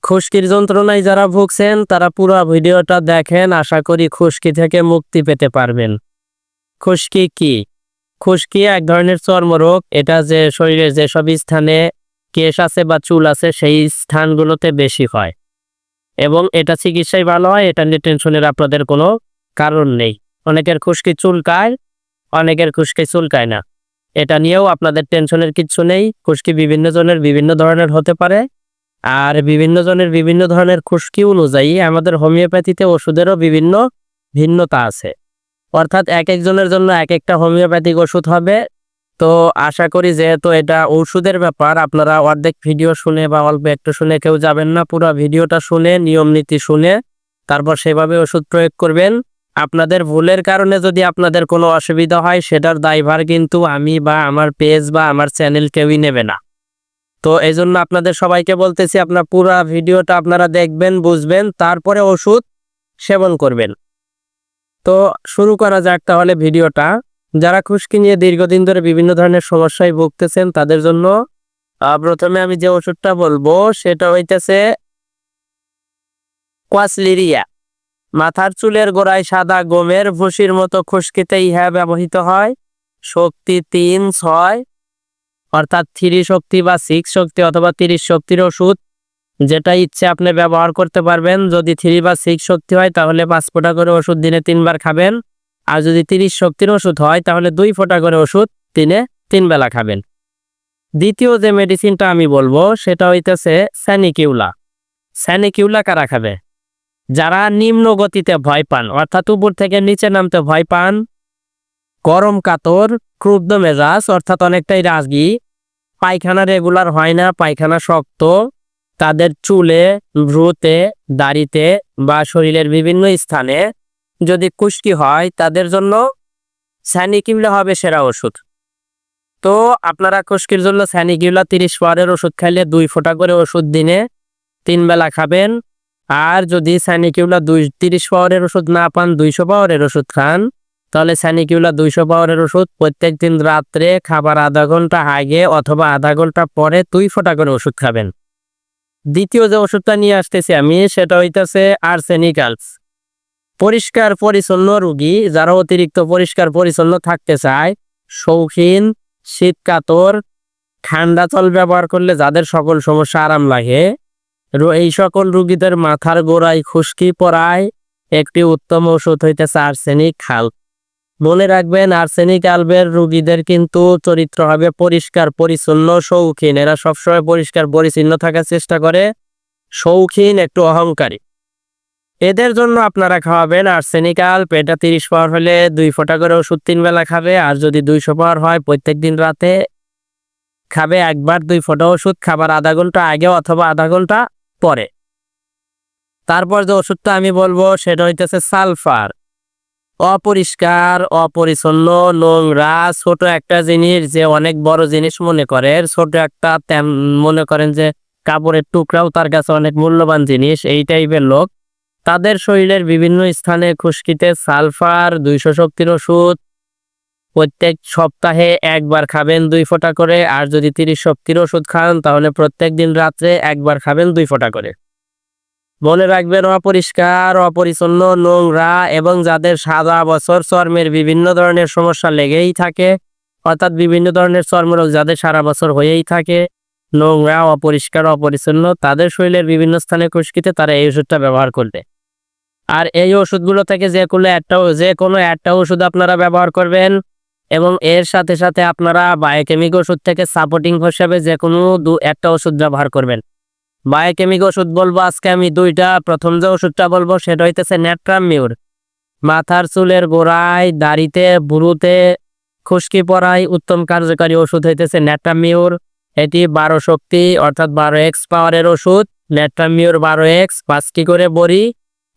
খুশকির যন্ত্রণায় যারা ভুগছেন তারা পুরো ভিডিওটা দেখেন, আশা করি খুশকি থেকে মুক্তি পেতে পারবেন। খুশকি কি? খুশকি এক ধরনের চর্মরোগ। এটা যে শরীরের যেসব স্থানে কেশ আছে বা চুল আছে সেই স্থানগুলোতে বেশি হয় এবং এটা চিকিৎসায় ভালো হয়। এটা নিয়ে টেনশনের আপনাদের কোনো কারণ নেই। অনেকের খুশকি চুলকায়, অনেকের খুশকি চুলকায় না। এটা নিয়েও আপনাদের টেনশনের কিচ্ছু নেই। খুশকি বিভিন্ন জনের বিভিন্ন ধরনের হতে পারে, আর বিভিন্ন জনের বিভিন্ন ধরনের খুশকি অনুযায়ী আমাদের হোমিওপ্যাথিতে ওষুধেরও বিভিন্ন ভিন্নতা আছে। অর্থাৎ এক একজনের জন্য এক একটা হোমিওপ্যাথিক ওষুধ হবে। তো আশা করি যেহেতু এটা ওষুধের ব্যাপার, আপনারা অর্ধেক ভিডিও শুনে বা অল্প একটু শুনে কেউ যাবেন না। পুরো ভিডিওটা শুনে নিয়ম নীতি শুনে তারপর সেভাবে ওষুধ প্রয়োগ করবেন। আপনাদের ভুলের কারণে যদি আপনাদের কোনো অসুবিধা হয় সেটার দায়ভার কিন্তু আমি বা আমার পেজ বা আমার চ্যানেল কেউই নেবে না। তো এই জন্য আপনাদের সবাইকে বলতেছি, আপনার পুরো ভিডিওটা আপনারা দেখবেন, বুঝবেন, তারপরে ওষুধ সেবন করবেন। তো শুরু করা যাক তাহলে ভিডিওটা। যারা খুশকি নিয়ে দীর্ঘদিন ধরে বিভিন্ন ধরনের সমস্যায় ভুগতেছেন তাদের জন্য প্রথমে আমি যে ওষুধটা বলবো সেটা হইতেছে কোয়াসলিরিয়া। মাথার চুলের গোড়ায় সাদা গমের ভুসির মতো খুশকিতে ইহা ব্যবহৃত হয়। শক্তি 3-6, অর্থাৎ 3 শক্তি বা 6 শক্তি অথবা 30 শক্তির ওষুধ, যেটা ইচ্ছে আপনি ব্যবহার করতে পারবেন। যদি 3 বা 6 শক্তি হয় তাহলে 5 ফোঁটা করে ওষুধ দিনে 3 বার খাবেন, আর যদি 30 শক্তির ওষুধ হয় তাহলে 2 ফোঁটা করে ওষুধ দিনে 3 বেলা খাবেন। দ্বিতীয় যে মেডিসিনটা আমি বলবো সেটা হইতেছে স্যানিকিউলা। স্যানিকিউলা কারা খাবে? যারা নিম্ন গতিতে ভয় পান, অর্থাৎ উপর থেকে নিচে নামতে ভয় পান, গরম কাতর, ক্রুদ্ধ মেজাজ অর্থাৎ অনেকটাই রাগী, পায়খানা রেগুলার হয় না, পায়খানা শক্ত, তাদের চুলে, ভ্রুতে, দাড়িতে বা শরীরের বিভিন্ন স্থানে যদি খুশকি হয় তাদের জন্য স্যানিকিউলা হবে সেরা ওষুধ। তো আপনারা খুশকির জন্য স্যানিকিউলা 30 পাওয়ারের ওষুধ খাইলে 2 ফোঁটা করে ওষুধ দিনে 3 বেলা খাবেন। আর যদি স্যানিকিউলা 30 পাওয়ারের ওষুধ না পান, 200 পাওয়ারের ওষুধ খান, তাহলে স্যানিকিউলা 200 পাওয়ারের ওষুধ প্রত্যেক দিন রাত্রে খাবার আধা ঘন্টা আগে অথবা আধা ঘন্টা পরে 2 ফোঁটা করে ওষুধ খাবেন। দ্বিতীয় যে ওষুধটা নিয়ে আসতেছি আমি সেটা হইতেছে আর্সেনিকালস। পরিষ্কার পরিচ্ছন্ন রোগী যারা অতিরিক্ত পরিষ্কার পরিচ্ছন্ন থাকতে চায়, শৌখিন, শীত কাতর, ঠান্ডা জল ব্যবহার করলে যাদের সকল সমস্যা আরাম লাগে, এই সকল রোগীদের মাথার গোড়ায় খুশকি পড়ায় একটি উত্তম ওষুধ হইতেছে আর্সেনিক হাল্ব। মনে রাখবেন, আর্সেনিক হাল্বের রোগীদের কিন্তু চরিত্র হবে পরিষ্কার পরিচ্ছন্ন, শৌখিন। এরা সবসময় পরিষ্কার পরিচ্ছন্ন থাকার চেষ্টা করে, শৌখিন, একটু অহংকারী। এদের জন্য আপনারা খাওয়াবেন আর্সেনিক হাল্ব। এটা 30 পাওয়ার হলে 2 ফোঁটা করে ওষুধ 3 বেলা খাবে, আর যদি 200 পাওয়ার হয় প্রত্যেক দিন রাতে খাবে একবার 2 ফোঁটা ওষুধ, খাবার আধা ঘন্টা আগে অথবা আধা ঘন্টা পরে। তারপর যে ওষুধটা আমি বলবো সেটা হইতেছে সালফার। অপরিষ্কার, অপরিচ্ছন্ন, নোংরা, ছোট একটা জিনিস যে অনেক বড় জিনিস মনে করে, ছোট একটা মনে করেন যে কাপড়ের টুকরাও তার কাছে অনেক মূল্যবান জিনিস, এই টাইপের লোক, তাদের শরীরের বিভিন্ন স্থানে খুশকিতে সালফার 200 শক্তির ওষুধ প্রত্যেক সপ্তাহে একবার খাবেন 2 ফোঁটা করে। আর যদি 30 শক্তির ওষুধ খান তাহলে প্রত্যেক দিন রাত্রে একবার খাবেন 2 ফোঁটা করে। মনে রাখবেন, অপরিষ্কার, অপরিচ্ছন্ন, নোংরা এবং যাদের সারা বছর চর্মের বিভিন্ন ধরনের সমস্যা লেগেই থাকে, অর্থাৎ বিভিন্ন ধরনের চর্মরোগ যাদের সারা বছর হয়েই থাকে, নোংরা, অপরিষ্কার, অপরিচ্ছন্ন, তাদের শরীরের বিভিন্ন স্থানে খুশকিতে তারা এই ওষুধটা ব্যবহার করবে। আর এই ওষুধগুলো থেকে যে কোনো একটা ওষুধ আপনারা ব্যবহার করবেন এবং এর সাথে সাথে আপনারা বায়োকেমিক ওষুধ থেকে সাপোর্টিং হিসেবে যে কোনো একটা ওষুধ ব্যবহার করবেন। বায়োকেমিক ওষুধ বলবো আজকে আমি 2টা। প্রথম যে ওষুধটা বলবো সেটা হইতেছে ন্যাট্রামিউর। মাথার চুলের গোড়ায়, দাড়িতে, ভ্রুতে খুশকি পড়ায় উত্তম কার্যকারী ওষুধ হইতেছে ন্যাট্রামিউর। এটি 12 শক্তি অর্থাৎ 12x পাওয়ারের ওষুধ। ন্যাট্রামিউর 12x 5টি করে বড়ি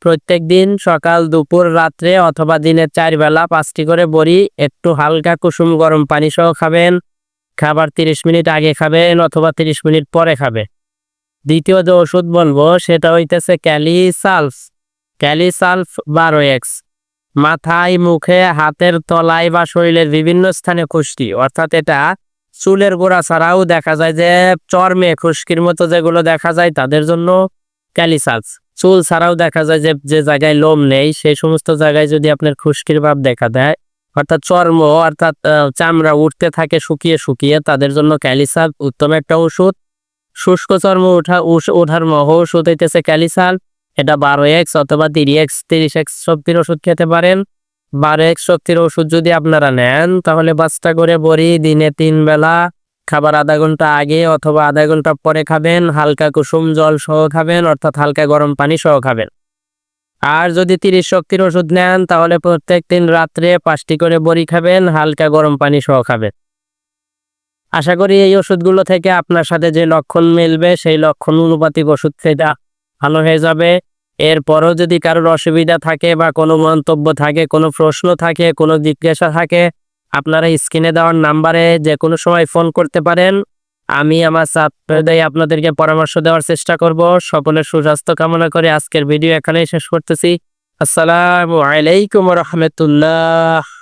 প্রত্যেক দিন সকাল, দুপুর, রাত্রে অথবা দিনের 4 বেলা 5টি করে বড়ি একটু হালকা কুসুম গরম পানি সহ খাবেন। খাবার 30 মিনিট আগে খাবেন অথবা 30 মিনিট পরে খাবে। দ্বিতীয় যে ওষুধ বলবো সেটা হইতেছে ক্যালিসালফ। ক্যালিসালফ 12x। মাথায়, মুখে, হাতের তলায় বা শরীরের বিভিন্ন স্থানে খুশকি, অর্থাৎ এটা চুলের গোড়া ছাড়াও দেখা যায় যে চর্মে খুশকির মতো যেগুলো দেখা যায় তাদের জন্য, ক্যালিসাস। চুল ছাড়াও দেখা যায় যে যে জায়গায় লোম নেই সেই সমস্ত জায়গায় যদি আপনার খুশকির ভাব দেখা দেয়, অর্থাৎ চর্ম অর্থাৎ চামড়া উঠতে থাকে শুকিয়ে শুকিয়ে, তাদের জন্য ক্যালিসাল উত্তম একটা ওষুধ। শুষ্ক চর্ম ওঠার ওষুধ হইতেছে ক্যালিসাল। এটা 12x অথবা 30x শক্তির ওষুধ খেতে পারেন। 12x শক্তির ওষুধ যদি আপনারা নেন তাহলে 5টা করে বড়ি দিনে 3 বেলা, খাবার আধা ঘন্টা আগে অথবা আধা ঘন্টা পরে খাবেন। হালকা কুসুম জল সহ খাবেন, অর্থাৎ হালকা গরম পানি সহ খাবেন। আর যদি 30 শক্তির ওষুধ নেন তাহলে প্রত্যেক দিন রাত্রে 5টি করে বড়ি খাবেন, হালকা গরম পানি সহ খাবেন। আশা করি এই ওষুধগুলো থেকে আপনার সাথে যে লক্ষণ মিলবে সেই লক্ষণ অনুপাতিক ওষুধ সেটা ভালো হয়ে যাবে। এরপরও যদি কারোর অসুবিধা থাকে বা কোনো মন্তব্য থাকে, কোনো প্রশ্ন থাকে, কোনো জিজ্ঞাসা থাকে, আপনারা স্ক্রিনে দেওয়ার নাম্বারে যে কোনো সময় ফোন করতে পারেন। আমি আমার ছাত্রদের আপনাদেরকে পরামর্শ দেওয়ার চেষ্টা করব। সকলের সুস্বাস্থ্য কামনা করে আজকের ভিডিও এখানেই শেষ করতেছি। আসসালামু আলাইকুম ওয়া রাহমাতুল্লাহ।